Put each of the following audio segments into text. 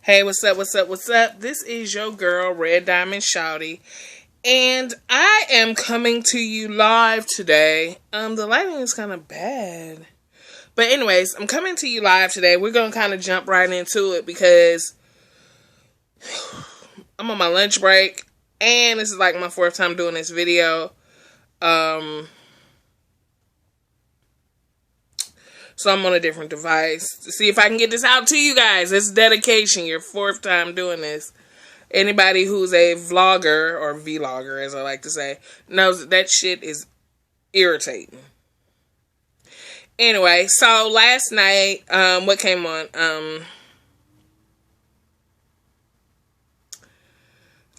Hey, what's up, what's up, what's up? This is your girl, Red Diamond Shouty, and I am coming to you live today. The lighting is kind of bad. But anyways, I'm coming to you live today. We're going to kind of jump right into it because I'm on my lunch break, and this is like my fourth time doing this video. So I'm on a different device to see if I can get this out to you guys. It's dedication. Your fourth time doing this. Anybody who's a vlogger, or vlogger as I like to say, knows that shit is irritating. Anyway, so last night, what came on?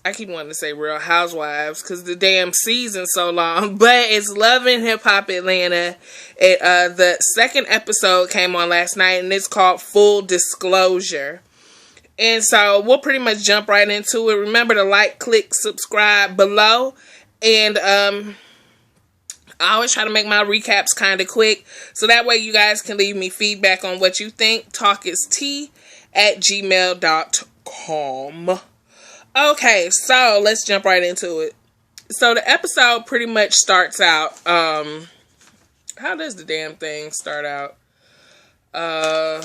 I keep wanting to say Real Housewives because the damn season's so long, but it's Love and Hip Hop Atlanta. The second episode came on last night, and it's called Full Disclosure. And so we'll pretty much jump right into it. Remember to like, click, subscribe below, and I always try to make my recaps kind of quick, so that way you guys can leave me feedback on what you think. talkistea@gmail.com. Okay, so let's jump right into it. So the episode pretty much starts out, how does the damn thing start out? Oh,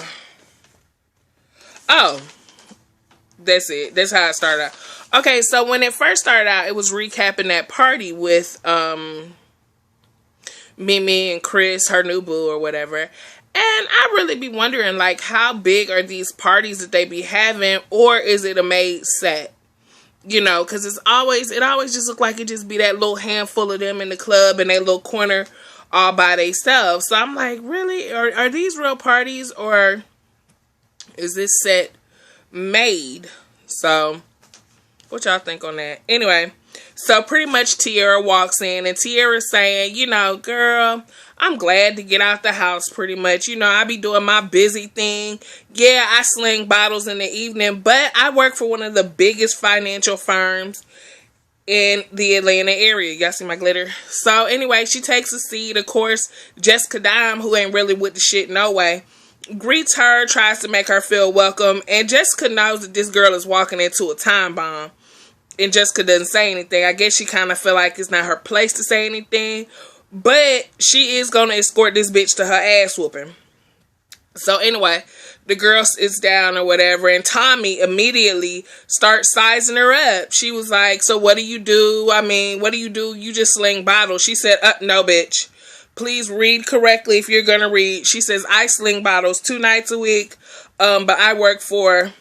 that's it. That's how it started out. Okay, so when it first started out, it was recapping that party with, Mimi and Chris, her new boo or whatever. And I really be wondering, like, how big are these parties that they be having, or is it a made set? You know, because it always just look like it just be that little handful of them in the club in that little corner all by themselves. So I'm like, really? Are these real parties, or is this set made? So, what y'all think on that? Anyway, so pretty much Tierra walks in, and Tierra's saying, you know, girl, I'm glad to get out the house pretty much. You know, I be doing my busy thing. Yeah, I sling bottles in the evening, but I work for one of the biggest financial firms in the Atlanta area. Y'all see my glitter? So anyway, she takes a seat. Of course, Jessica Dime, who ain't really with the shit no way, greets her, tries to make her feel welcome, and Jessica knows that this girl is walking into a time bomb. And Jessica doesn't say anything. I guess she kind of feel like it's not her place to say anything. But she is going to escort this bitch to her ass whooping. So anyway, the girl sits down or whatever. And Tommy immediately starts sizing her up. She was like, so what do you do? I mean, what do? You just sling bottles. She said, no, bitch. Please read correctly if you're going to read. She says, I sling bottles 2 nights a week. But I work for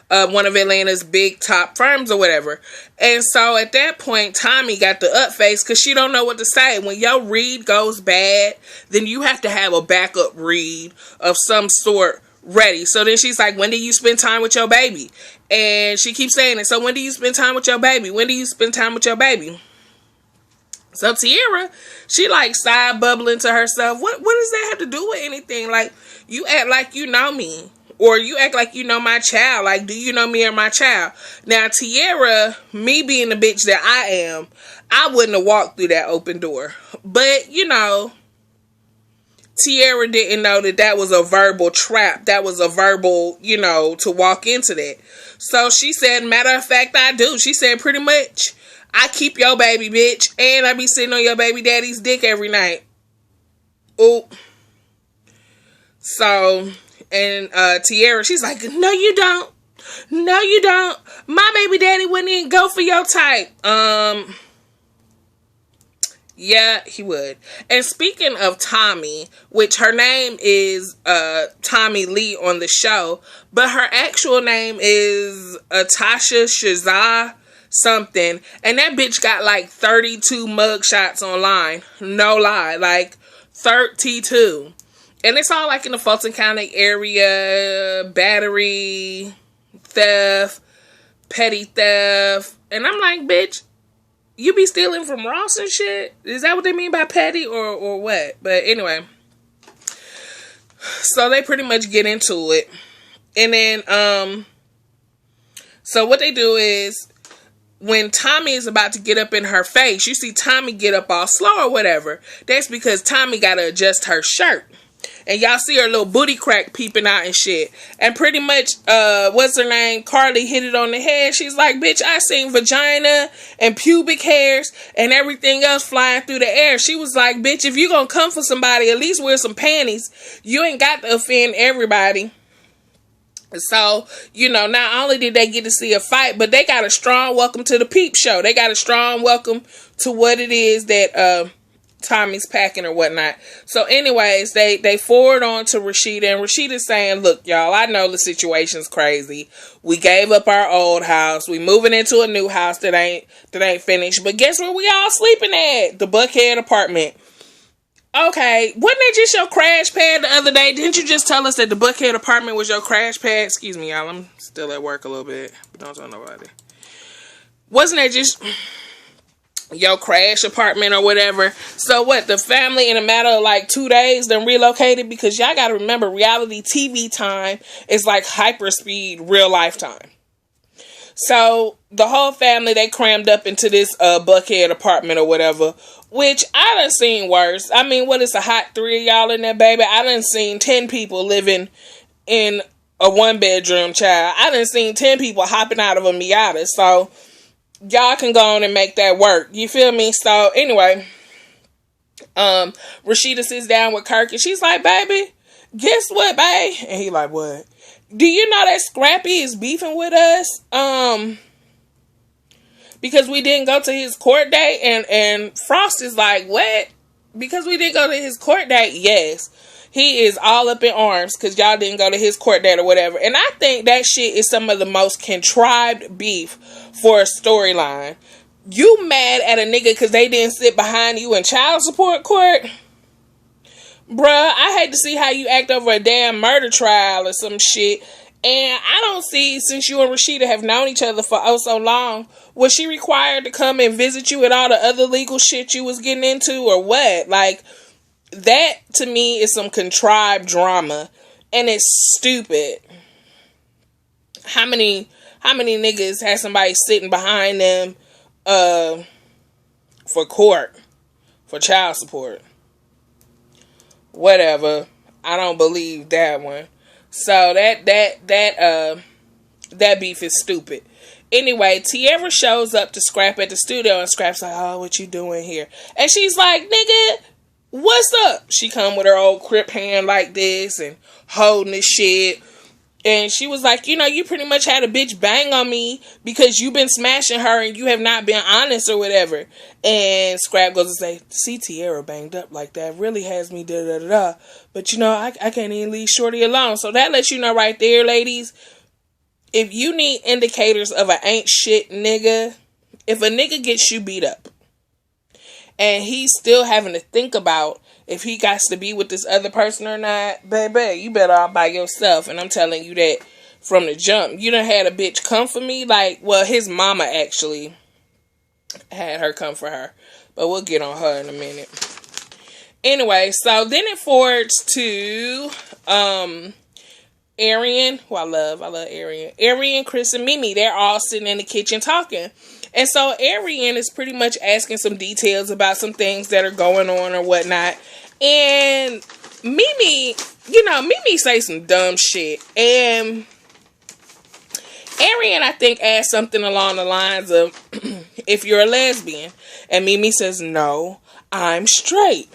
one of Atlanta's big top firms or whatever. And so at that point, Tommy got the up face because she don't know what to say. When your read goes bad, then you have to have a backup read of some sort ready. So then she's like, when do you spend time with your baby? And she keeps saying it. So when do you spend time with your baby? When do you spend time with your baby? So Tierra, she like side bubbling to herself. What does that have to do with anything? Like, you act like you know me. Or you act like you know my child. Like, do you know me or my child? Now, Tierra, me being the bitch that I am, I wouldn't have walked through that open door. But, you know, Tierra didn't know that that was a verbal trap. That was a verbal, you know, to walk into that. So she said, matter of fact, I do. She said, pretty much, I keep your baby, bitch. And I be sitting on your baby daddy's dick every night. Ooh. So... And Tierra, she's like, no, you don't. No, you don't. My baby daddy wouldn't even go for your type. Yeah, he would. And speaking of Tommy, which her name is Tommy Lee on the show, but her actual name is Tasha Shazah something. And that bitch got like 32 mugshots online. No lie. Like 32. And it's all like in the Fulton County area, battery, theft, petty theft. And I'm like, bitch, you be stealing from Ross and shit? Is that what they mean by petty or what? But anyway. So they pretty much get into it. And then, so what they do is, when Tommy is about to get up in her face, you see Tommy get up all slow or whatever. That's because Tommy got to adjust her shirt. And y'all see her little booty crack peeping out and shit. And pretty much, what's her name? Carly hit it on the head. She's like, bitch, I seen vagina and pubic hairs and everything else flying through the air. She was like, bitch, if you gonna come for somebody, at least wear some panties. You ain't got to offend everybody. So, not only did they get to see a fight, but they got a strong welcome to the peep show. They got a strong welcome to what it is that, Tommy's packing or whatnot. So anyways, they forward on to Rashida, and Rashida's saying, look, y'all, I know the situation's crazy. We gave up our old house. We moving into a new house that ain't finished. But guess where we all sleeping at? The Buckhead apartment. Okay, wasn't that just your crash pad the other day? Didn't you just tell us that the Buckhead apartment was your crash pad? Excuse me, y'all, I'm still at work a little bit, but don't tell nobody. Wasn't that just your crash apartment or whatever? So what, the family in a matter of like 2 days then relocated? Because y'all gotta remember, reality TV time is like hyperspeed real life time. So the whole family, they crammed up into this Buckhead apartment or whatever, which I done seen worse. I mean, what is a hot 3 of y'all in there, baby? I done seen 10 people living in a 1-bedroom, child. I done seen 10 people hopping out of a Miata. So y'all can go on and make that work. You feel me? So anyway, Rashida sits down with Kirk and she's like, baby, guess what, babe? And he like, what? Do you know that Scrappy is beefing with us? Because we didn't go to his court date. And Frost is like, what? Because we didn't go to his court date? Yes. He is all up in arms because y'all didn't go to his court date or whatever. And I think that shit is some of the most contrived beef for a storyline. You mad at a nigga because they didn't sit behind you in child support court? Bruh, I hate to see how you act over a damn murder trial or some shit. And I don't see, since you and Rashida have known each other for oh so long, was she required to come and visit you with all the other legal shit you was getting into or what? Like, that to me is some contrived drama. And it's stupid. How many niggas had somebody sitting behind them for court, for child support? Whatever. I don't believe that one. So that beef is stupid. Anyway, Tierra shows up to Scrap at the studio and Scrap's like, oh, what you doing here? And she's like, nigga, what's up? She come with her old crip hand like this and holding this shit. And she was like, you pretty much had a bitch bang on me because you've been smashing her and you have not been honest or whatever. And Scrap goes and say, see, Tierra banged up like that really has me da-da-da-da. But, I can't even leave Shorty alone. So that lets you know right there, ladies, if you need indicators of an ain't shit nigga, if a nigga gets you beat up and he's still having to think about if he got to be with this other person or not, baby, you better all by yourself. And I'm telling you that from the jump. You done had a bitch come for me. Like, well, his mama actually had her come for her. But we'll get on her in a minute. Anyway, so then it forwards to Arian, who I love Arian. Arian, Chris, and Mimi, they're all sitting in the kitchen talking. And so Arian is pretty much asking some details about some things that are going on or whatnot. And Mimi, Mimi say some dumb shit. And Arian, I think, asked something along the lines of, if you're a lesbian. And Mimi says, no, I'm straight.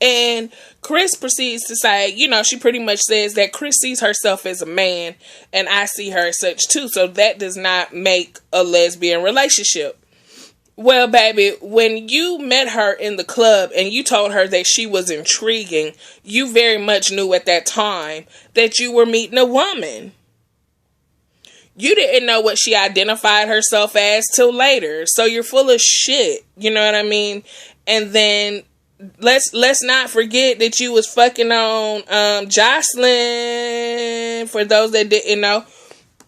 And Chris proceeds to say, she pretty much says that Chris sees herself as a man and I see her as such too. So that does not make a lesbian relationship. Well, baby, when you met her in the club and you told her that she was intriguing, you very much knew at that time that you were meeting a woman. You didn't know what she identified herself as till later. So you're full of shit. You know what I mean? And then let's not forget that you was fucking on Jocelyn. For those that didn't know,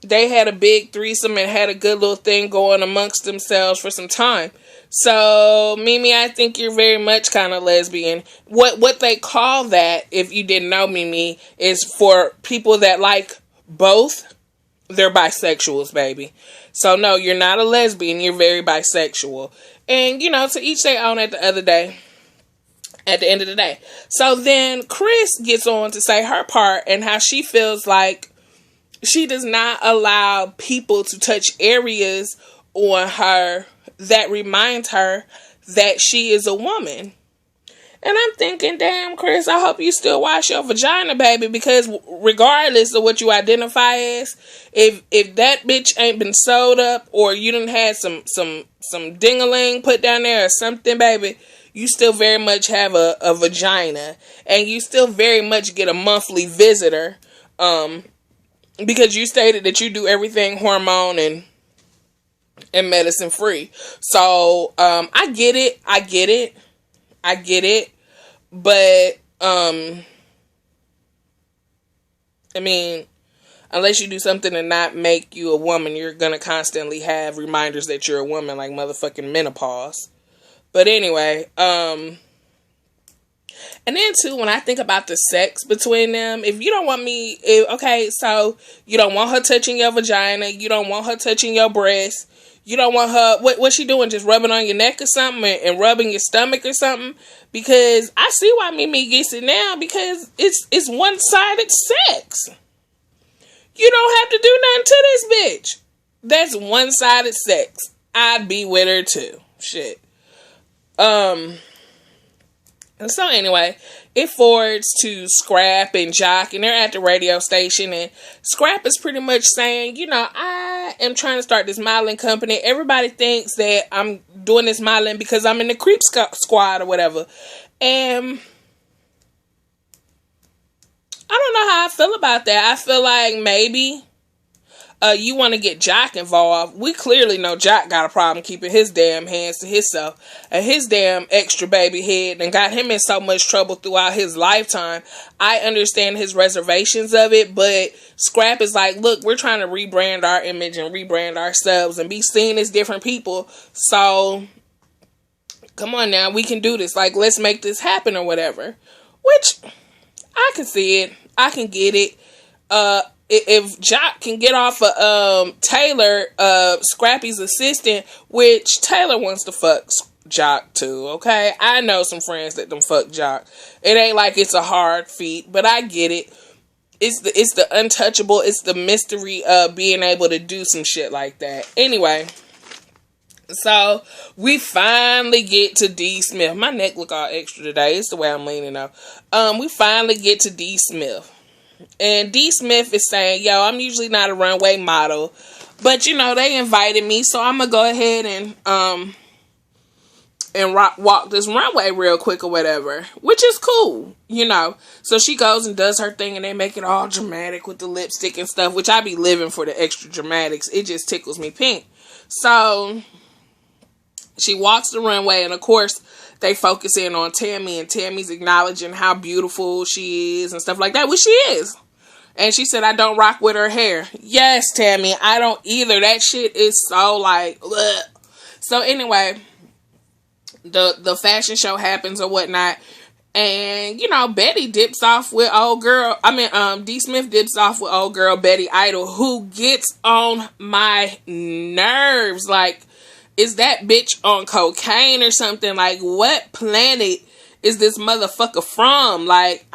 they had a big threesome and had a good little thing going amongst themselves for some time. So, Mimi, I think you're very much kind of lesbian. What they call that, if you didn't know, Mimi, is for people that like both, they're bisexuals, baby. So, no, you're not a lesbian. You're very bisexual. And, to each their own at the other day. at the end of the day. So then Chris gets on to say her part and how she feels like she does not allow people to touch areas on her that remind her that she is a woman. And I'm thinking, damn, Chris, I hope you still wash your vagina, baby, because regardless of what you identify as, if that bitch ain't been sewed up or you done had some ding-a-ling put down there or something, baby, you still very much have a vagina. And you still very much get a monthly visitor, because you stated that you do everything hormone and medicine free. So, I get it. But, I mean, unless you do something to not make you a woman, you're gonna constantly have reminders that you're a woman, like motherfucking menopause. But anyway, and then too, when I think about the sex between them, if you don't want okay, so you don't want her touching your vagina, you don't want her touching your breast, you don't want her, what's she doing, just rubbing on your neck or something and rubbing your stomach or something? Because I see why Mimi gets it now, because it's one-sided sex. You don't have to do nothing to this bitch. That's one-sided sex. I'd be with her too. Shit. And so anyway, it forwards to Scrap and Jock, and they're at the radio station, and Scrap is pretty much saying, I am trying to start this modeling company. Everybody thinks that I'm doing this modeling because I'm in the Creep Squad or whatever. And I don't know how I feel about that. I feel like maybe you want to get Jock involved. We clearly know Jock got a problem keeping his damn hands to himself. And his damn extra baby head and got him in so much trouble throughout his lifetime. I understand his reservations of it, but Scrap is like, look, we're trying to rebrand our image and rebrand ourselves and be seen as different people. So, come on now, we can do this. Like, let's make this happen or whatever. Which, I can see it. I can get it. If Jock can get off of Taylor, Scrappy's assistant, which Taylor wants to fuck Jock too, okay? I know some friends that them fuck Jock. It ain't like it's a hard feat, but I get it. It's the untouchable, it's the mystery of being able to do some shit like that. Anyway, so we finally get to D. Smith. My neck look all extra today. It's the way I'm leaning though. We finally get to D. Smith. And D. Smith is saying, yo, I'm usually not a runway model, but they invited me, so I'm gonna go ahead and walk this runway real quick or whatever, which is cool, So she goes and does her thing, and they make it all dramatic with the lipstick and stuff, which I be living for the extra dramatics. It just tickles me pink. So she walks the runway, and of course, they focus in on Tammy, and Tammy's acknowledging how beautiful she is and stuff like that, which she is. And she said, I don't rock with her hair. Yes, Tammy, I don't either. That shit is so like, ugh. So anyway, the fashion show happens or whatnot. And, Betty dips off with D. Smith dips off with old girl Betty Idol, who gets on my nerves. Like, is that bitch on cocaine or something? Like, what planet is this motherfucker from? Like,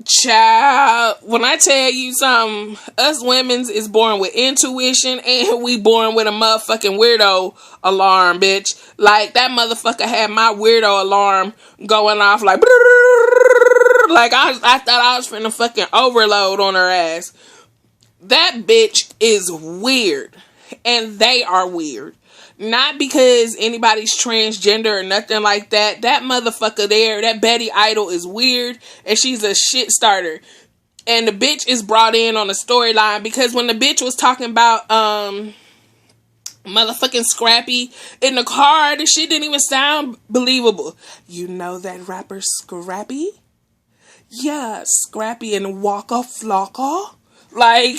child, when I tell you something, us women's is born with intuition, and we born with a motherfucking weirdo alarm, bitch. Like, that motherfucker had my weirdo alarm going off like, like I thought I was finna fucking overload on her ass. That bitch is weird. And they are weird. Not because anybody's transgender or nothing like that. That motherfucker there, that Betty Idol is weird. And she's a shit starter. And the bitch is brought in on a storyline. Because when the bitch was talking about motherfucking Scrappy in the car, the shit didn't even sound believable. You know that rapper Scrappy? Yeah, Scrappy and Waka Flocka. Like,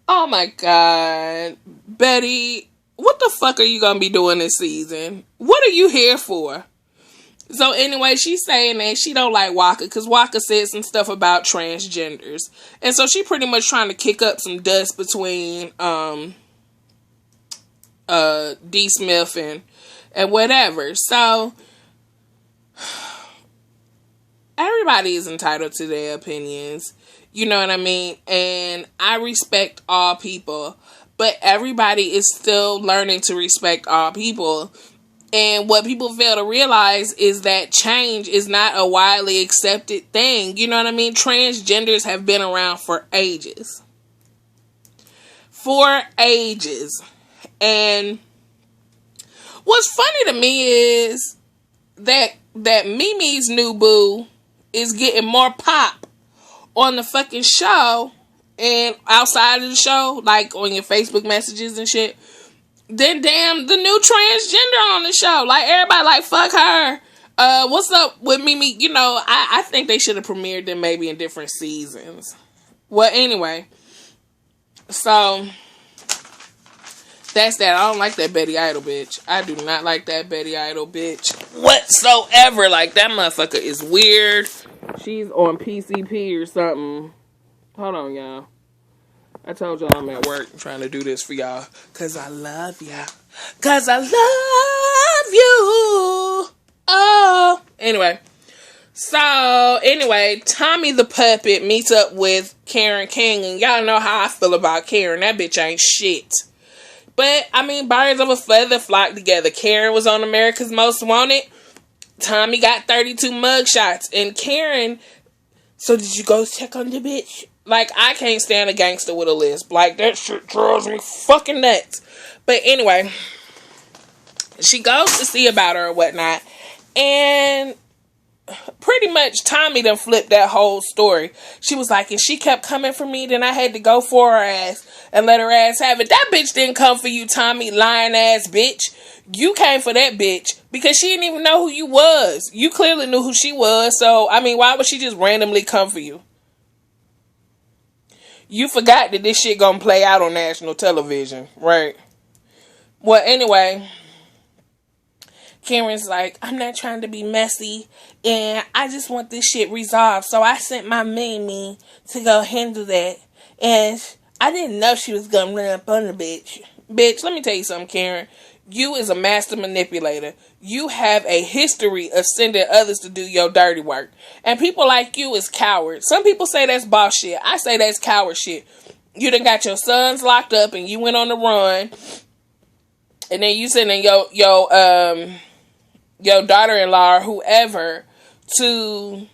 oh my God. Betty, what the fuck are you gonna be doing this season? What are you here for? So anyway, she's saying that she don't like Waka because Waka said some stuff about transgenders. And so she pretty much trying to kick up some dust between D. Smith and whatever. So everybody is entitled to their opinions. You know what I mean? And I respect all people, but everybody is still learning to respect all people. And what people fail to realize is that change is not a widely accepted thing. You know what I mean? Transgenders have been around for ages. For ages. And what's funny to me is that Mimi's new boo is getting more pop on the fucking show and outside of the show, like on your Facebook messages and shit, then damn the new transgender on the show. Like, everybody like, fuck her. What's up with Mimi? You know, I think they should have premiered them maybe in different seasons. Well, anyway. So, that's that. I don't like that Betty Idol bitch. I do not like that Betty Idol bitch whatsoever. Like, that motherfucker is weird. She's on PCP or something. Hold on, y'all. I told y'all I'm at work trying to do this for y'all. Cause I love y'all. Cause I love you. Oh. Anyway. Tommy the Puppet meets up with Karen King. And y'all know how I feel about Karen. That bitch ain't shit. But, I mean, birds of a feather flock together. Karen was on America's Most Wanted. Tommy got 32 mugshots. And Karen, so did you go check on the bitch? Like, I can't stand a gangster with a lisp. Like, that shit drives me fucking nuts. But anyway, she goes to see about her or whatnot. And pretty much Tommy done flipped that whole story. She was like, and she kept coming for me, then I had to go for her ass and let her ass have it. That bitch didn't come for you, Tommy, lying ass bitch. You came for that bitch because she didn't even know who you was. You clearly knew who she was. So, I mean, why would she just randomly come for you? You forgot that this shit gonna play out on national television, right? Well, anyway, Karen's like, I'm not trying to be messy, and I just want this shit resolved. So I sent my Mimi to go handle that, and I didn't know she was gonna run up on the bitch. Bitch, let me tell you something, Karen. You is a master manipulator. You have a history of sending others to do your dirty work. And people like you is cowards. Some people say that's boss shit. I say that's coward shit. You done got your sons locked up and you went on the run. And then you sending your daughter-in-law or whoever to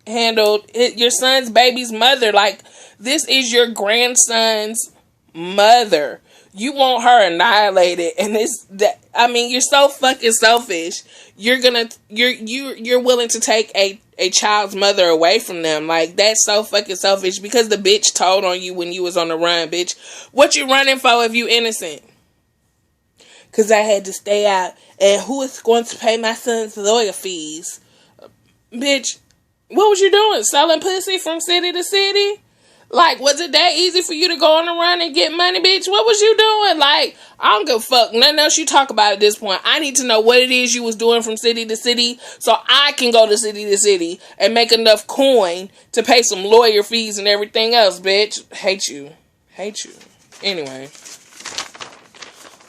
handle your son's baby's mother. Like, this is your grandson's mother. You want her annihilated, and you're so fucking selfish. You're willing to take a child's mother away from them. Like, that's so fucking selfish because the bitch told on you when you was on the run, bitch. What you running for if you innocent? Cause I had to stay out, and who is going to pay my son's lawyer fees? Bitch, what was you doing? Selling pussy from city to city? Like, was it that easy for you to go on the run and get money, bitch? What was you doing? Like, I don't give a fuck. Nothing else you talk about at this point. I need to know what it is you was doing from city to city so I can go to city and make enough coin to pay some lawyer fees and everything else, bitch. Hate you. Anyway,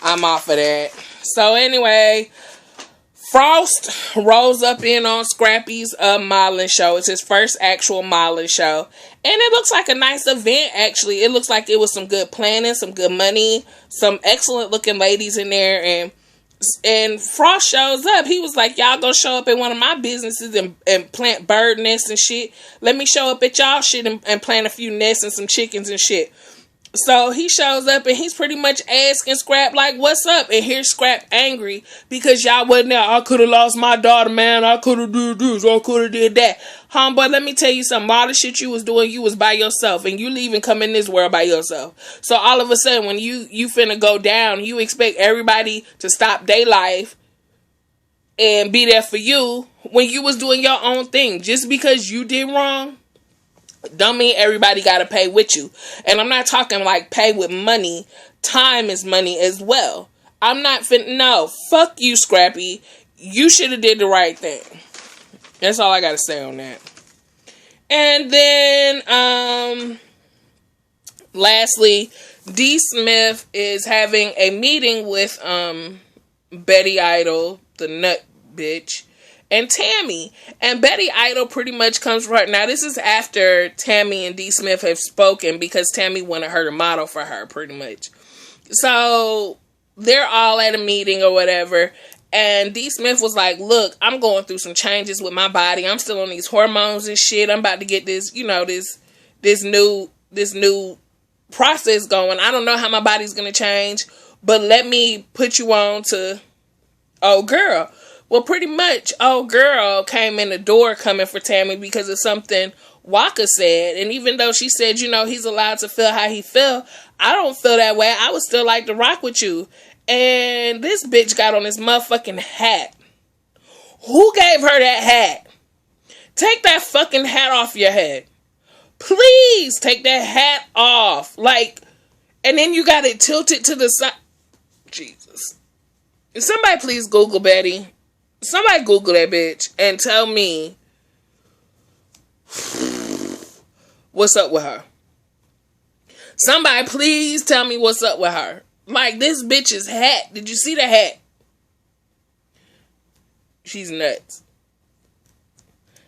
I'm off of that. So anyway, Frost rolls up in on Scrappy's modeling show. It's his first actual modeling show. And it looks like a nice event, actually. It looks like it was some good planning, some good money, some excellent looking ladies in there. And Frost shows up. He was like, y'all gonna show up at one of my businesses and plant bird nests and shit. Let me show up at y'all shit and plant a few nests and some chickens and shit. So he shows up and he's pretty much asking Scrap, like, what's up? And here's Scrap angry because y'all wasn't there. I could have lost my daughter, man. I could have did this. I could have did that. Homeboy, let me tell you something. All the shit you was doing, you was by yourself. And you leaving come in this world by yourself. So all of a sudden, when you finna go down, you expect everybody to stop their life and be there for you when you was doing your own thing. Just because you did wrong don't mean everybody gotta pay with you. And I'm not talking like pay with money. Time is money as well. I'm not no, fuck you, Scrappy. You should have did the right thing. That's all I gotta say on that. And then, lastly, D. Smith is having a meeting with, Betty Idol, the nut bitch, and Tammy. And Betty Idol pretty much comes right now. This is after Tammy and D. Smith have spoken because Tammy wanted her to model for her, pretty much. So they're all at a meeting or whatever. And D. Smith was like, look, I'm going through some changes with my body. I'm still on these hormones and shit. I'm about to get this, this new process going. I don't know how my body's going to change, but let me put you on to old girl. Well, pretty much old girl came in the door coming for Tammy because of something Waka said. And even though she said, he's allowed to feel how he feel, I don't feel that way. I would still like to rock with you. And this bitch got on this motherfucking hat. Who gave her that hat? Take that fucking hat off your head. Please take that hat off. And then you got it tilted to the side. Jesus. Somebody please Google Betty. Somebody Google that bitch and tell me what's up with her. Somebody please tell me what's up with her. This bitch's hat. Did you see the hat? She's nuts.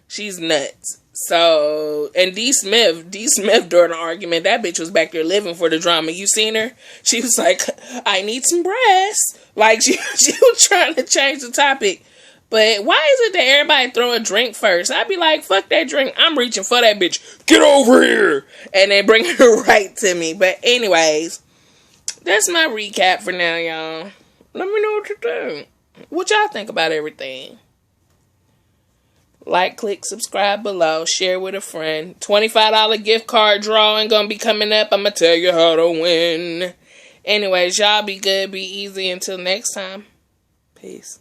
She's nuts. So, and D. Smith during the argument, that bitch was back there living for the drama. You seen her? She was like, I need some breasts. She was trying to change the topic. But why is it that everybody throw a drink first? I'd be like, fuck that drink. I'm reaching for that bitch. Get over here. And then bring her right to me. But anyways, that's my recap for now, y'all. Let me know what you think. What y'all think about everything? Like, click, subscribe below. Share with a friend. $25 gift card drawing gonna be coming up. I'm gonna tell you how to win. Anyways, y'all be good, be easy. Until next time. Peace.